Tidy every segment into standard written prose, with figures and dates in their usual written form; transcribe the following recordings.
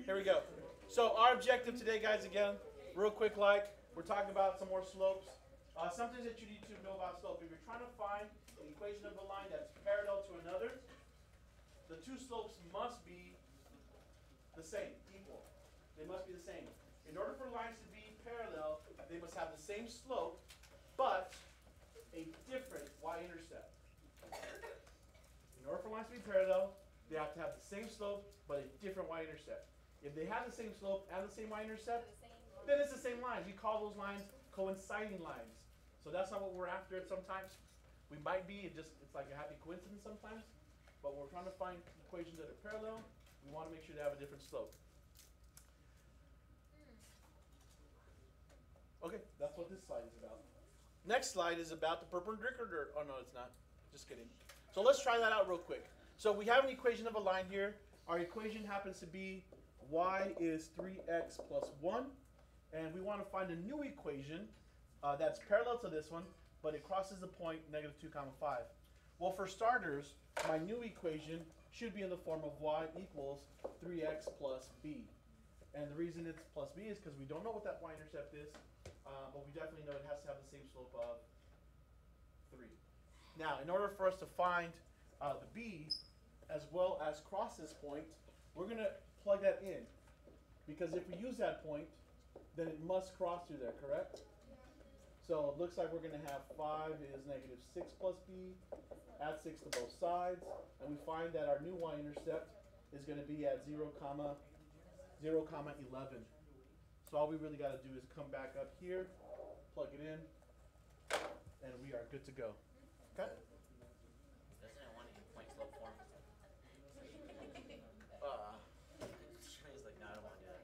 Here we go. So our objective today, guys, again, real quick, we're talking about some more slopes. Some things that you need to know about slope. If you're trying to find an equation of a line that's parallel to another, the two slopes must be the same, equal. They must be the same. In order for lines to be parallel, they must have the same slope, but a different y-intercept. In order for lines to be parallel, they have to have the same slope, but a different y-intercept. If they have the same slope and the same y-intercept, then it's the same lines. We call those lines coinciding lines. So that's not what we're after sometimes. We might be, it's like a happy coincidence sometimes, but when we're trying to find equations that are parallel, we want to make sure they have a different slope. Okay, that's what this slide is about. Next slide is about the perpendicular. Oh, no, it's not. Just kidding. So let's try that out real quick. So we have an equation of a line here. Our equation happens to be y is 3x plus 1. And we want to find a new equation that's parallel to this one, but it crosses the point negative 2 comma 5. Well, for starters, my new equation should be in the form of y equals 3x plus b. And the reason it's plus b is because we don't know what that y-intercept is, but we definitely know it has to have the same slope of 3. Now, in order for us to find the b, as well as cross this point, we're going to plug that in. Because if we use that point, then it must cross through there, correct? So it looks like we're going to have 5 is negative 6 plus b, add 6 to both sides, and we find that our new y-intercept is going to be at 0 comma 11. So all we really got to do is come back up here, plug it in, and we are good to go. Okay? Doesn't it want it in point slope form? He's like, no, I don't want to do that.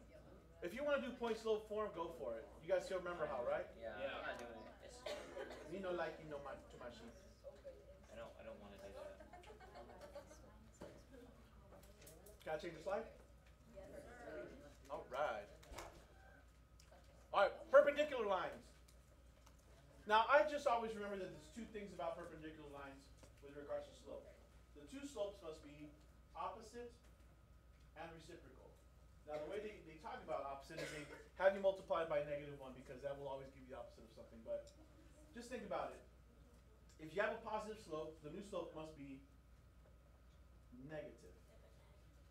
If you want to do point slope form, go for it. You guys still remember how, right? Yeah, I'm not doing it. It's, Me no like you know my too much. I don't want to do that. Can I change the slide? Yes, sir. All right. All right, perpendicular lines. Now, I just always remember that there's two things about perpendicular lines with regards to slope. The two slopes must be opposite and reciprocal. Now, the way they talk about opposite is they have you multiply by -1 because that will always give you the opposite of something. But just think about it. If you have a positive slope, the new slope must be negative.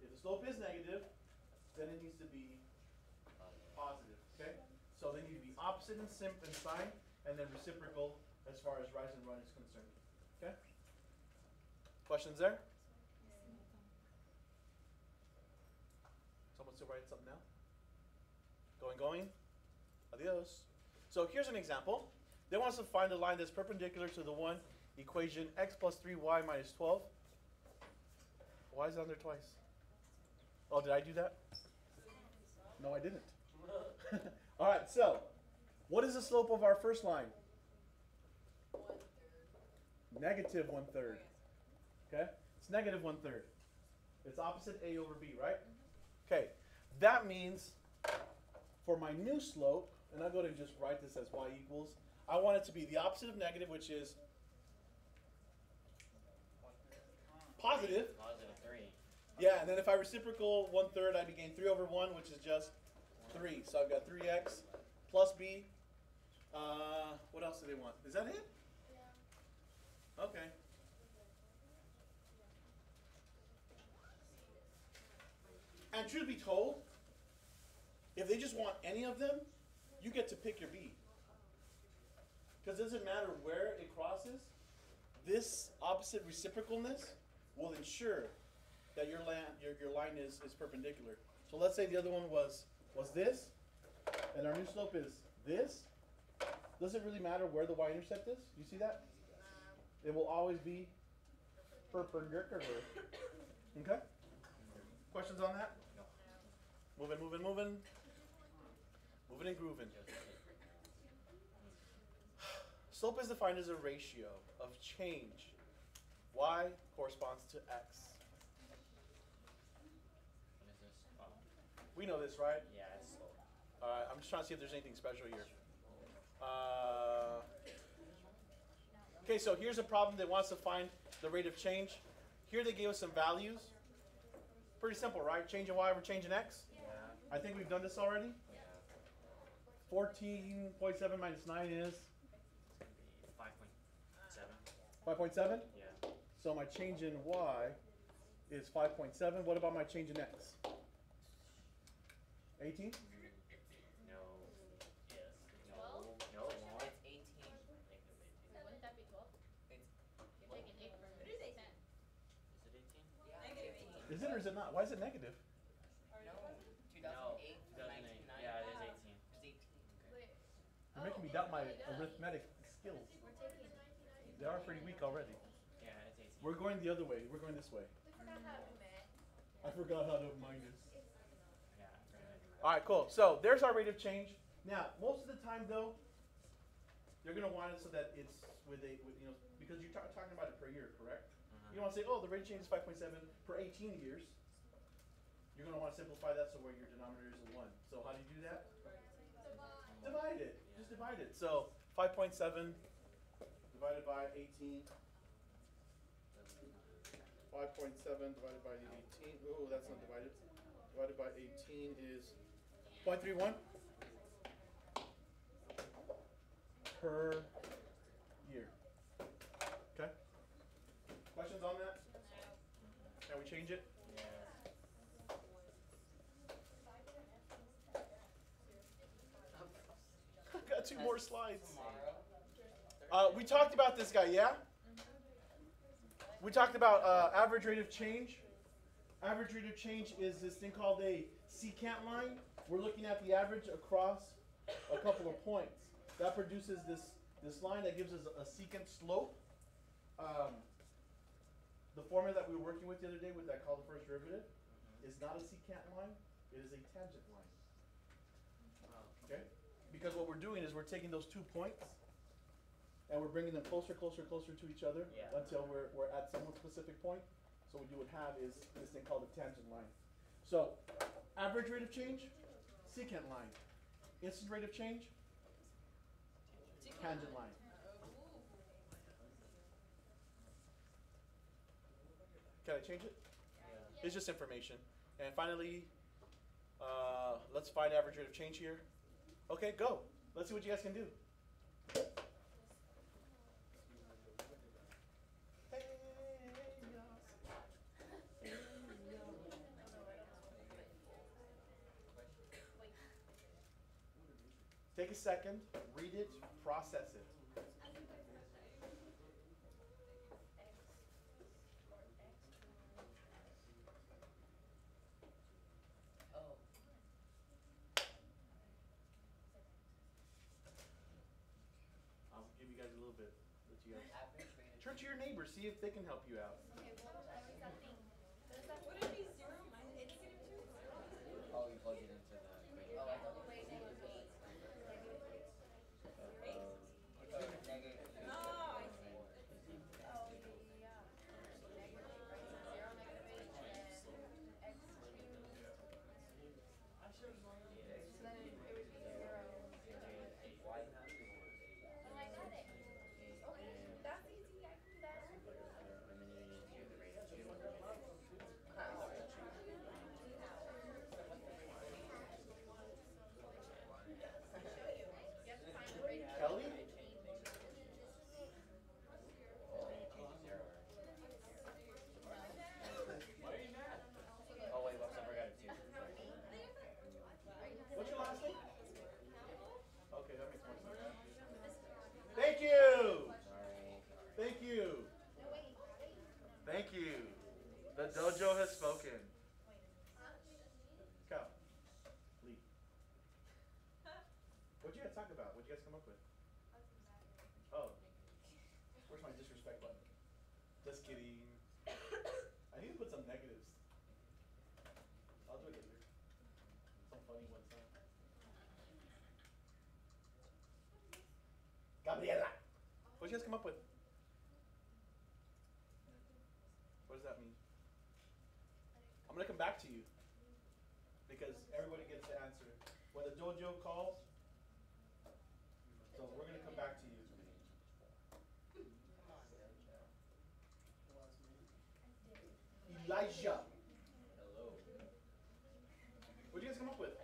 If the slope is negative, then it needs to be positive. Okay? So they need to be opposite in sign, and then reciprocal as far as rise and run is concerned. Okay? Questions there? Someone still writing something down? Going? Adios. So here's an example. They want us to find a line that's perpendicular to the one equation x plus 3y minus 12. Why is it on there twice? Oh, did I do that? No, I didn't. All right, so what is the slope of our first line? 1/3. Negative 1/3. Okay? It's negative 1/3. It's opposite a over b, right? Okay. That means for my new slope, and I'll go ahead and just write this as y equals, I want it to be the opposite of negative, which is positive. Positive 3. Yeah, and then if I reciprocal 1/3, I'd be getting 3 over 1, which is just 3. So I've got 3x plus b. What else do they want? Is that it? Yeah. Okay. And truth be told, if they just want any of them, you get to pick your b. Because it doesn't matter where it crosses, this opposite reciprocalness will ensure that your line is perpendicular. So let's say the other one was this, and our new slope is this. Does it really matter where the y-intercept is? You see that? It will always be perpendicular. Okay? Questions on that? No. Moving. Moving and grooving. Slope is defined as a ratio of change. Y corresponds to x. What is this? Oh, We know this, right? yeah, it's slope. All right, I'm just trying to see if there's anything special here. Okay, so here's a problem that wants to find the rate of change. Here they gave us some values. Pretty simple, right? Change in y over change in x. Yeah. I think we've done this already. We have. 14.7 minus 9 is It's gonna be 5.7. 5.7. Yeah. So my change in y is 5.7. What about my change in x? 18? No. Yes. No. No. It's 18. Wouldn't that be 12? It's You're taking 8 from It is 10. 18. Is it 18? yeah, Negative 15. Is it or is it not? Why is it negative? No, No. 2008 to 1990. Yeah, it is 18. It's 18. Wait, You're making me doubt my arithmetic skills. we're taking. They are pretty weak already. Yeah, it's 18. We're going the other way. We're going this way. We forgot how to do math. I forgot how to minus. Yeah. I forgot. All right, cool. So there's our rate of change. Now, most of the time, though, you're gonna want it so that it's with a, with, you know, because you're talking about it per year, correct? You don't want to say, oh, the rate of change is 5.7 per 18 years. You're gonna want to simplify that so where your denominator is a 1. So how do you do that? Divide it. Just divide it. So 5.7 divided by 18. 5.7 divided by the 18. Oh, that's not divided. Divided by 18 is 0.31 per year. Okay? Questions on that? Can we change it? Yeah. I've got 2 more slides. Tomorrow. We talked about this guy, yeah? We talked about average rate of change. Average rate of change is this thing called a secant line. We're looking at the average across a couple of points. That produces this line that gives us a secant slope. The formula that we were working with the other day with that called the first derivative is not a secant line. It is a tangent line. Okay? Because what we're doing is we're taking those 2 points and we're bringing them closer, closer, closer to each other Yeah. until we're at some specific point. So what you would have is this thing called a tangent line. So average rate of change, secant line. Instant rate of change, tangent line. Can I change it? Yeah. It's just information. And finally, let's find average rate of change here. Okay, go. Let's see what you guys can do. Take a second, read it, process it. Oh. I'll give you guys a little bit. Let you guys Average rate of turn to your neighbors, see if they can help you out. Okay, what is that thing? What is that? Would it be 0 minus? It's negative 2. Oh, you plug it into the equation. Oh, I thought Wait, negative 8. negative 2. Oh, I see. Oh, yeah. Negative 8, right? So 0, negative 8, and then x cubed. So then it would be 0. Oh, I got it. Okay, that's easy. I can do that. You have to find the rate of Kelly? change. Oh wait, whoops, I forgot it too. What's your last name? Okay, that makes more sense. Thank you! Sorry. Thank you! No, wait. Thank you. The dojo has spoken. Cal. Lee. What'd you guys talk about? What'd you guys come up with? Oh. Where's my disrespect button? Just kidding. I need to put some negatives. I'll do it later. Some funny ones, huh? Gabriela. What'd you guys come up with? What does that mean? I'm gonna come back to you because everybody gets to answer. When the dojo calls, so we're gonna come back to you. Elijah. Hello. What'd you guys come up with?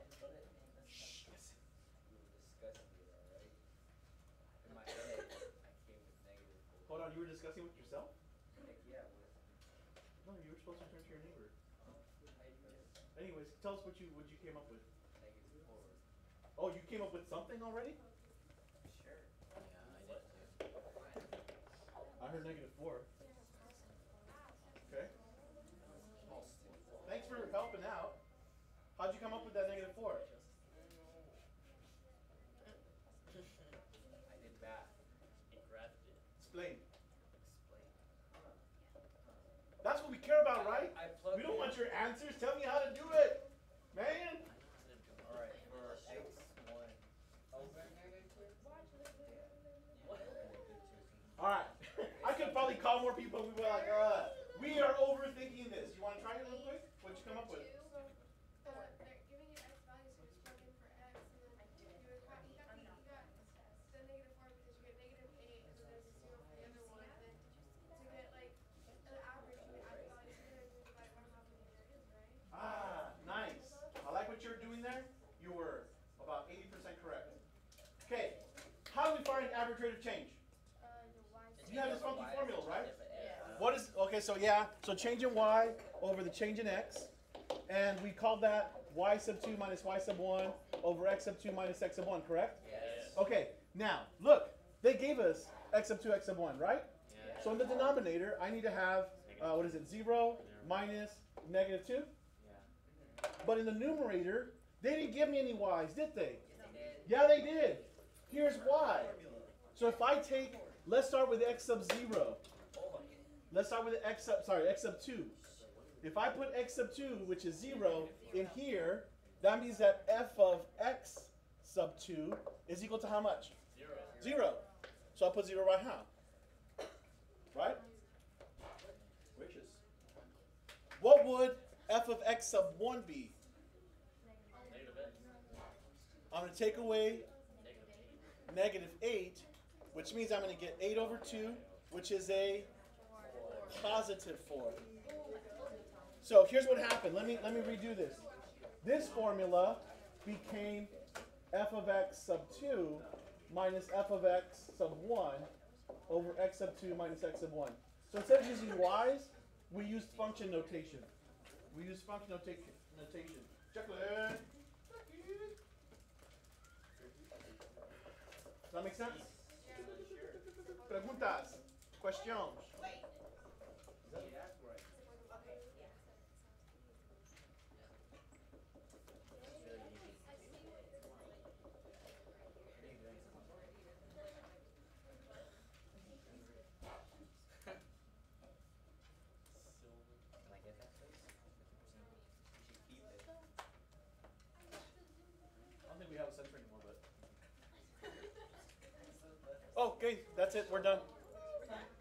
you were discussing with yourself? Heck yeah, with No, you were supposed to turn to your neighbor. I did Anyways, tell us what you came up with. -4. Oh, you came up with something already? Sure. Yeah, I did too. I heard -4. Okay. Thanks for helping out. How'd you come up with that -4? I did math. It grabbed it. Explain. Explain. That's what we care about, right? I plugged We don't in- want your answers. Tell me how to do it, man. Alright, for x1 over -2. All right. I could probably call more people. And we were like, we are overthinking this. You want to try it real quick? What'd you come up with? They're giving you x values, so just plug in for x, and then you would have, you got the -4 because you get -8, and then there's a 0 for the other one, and then to get like the average, you would add the values together and divide by how many there is, right? Ah, nice. I like what you're doing there. You were about 80% correct. Okay. How do we find average rate of change? Your y. You have this funky formula, right? Yeah. What is, okay, so yeah, so change in y over the change in x, and we called that y sub 2 minus y sub 1 over x sub 2 minus x sub 1, correct? Yes. Okay, now, look, they gave us x sub 2, x sub 1, right? Yeah. So in the denominator, I need to have, what is it, 0 minus -2? Yeah. But in the numerator, they didn't give me any y's, did they? Yes, I did. Yeah, they did. Here's why. So if I take, let's start with x sub 0. Let's start with x sub 2. If I put x sub 2, which is 0, in here, that means that f of x sub 2 is equal to how much? 0. So I'll put 0 right how? Right? Riches. What would f of x sub 1 be? I'm going to take away -8, which means I'm going to get 8 over 2, which is a positive 4. So here's what happened. Let me redo this. This formula became f of x sub 2 minus f of x sub 1 over x sub 2 minus x sub 1. So instead of using y's, we used function notation. We used function notation. Chocolate. Does that make sense? Preguntas. Questions. Can I get that, please? You should keep it. I don't think we have a censor anymore, but. Okay, that's it. We're done.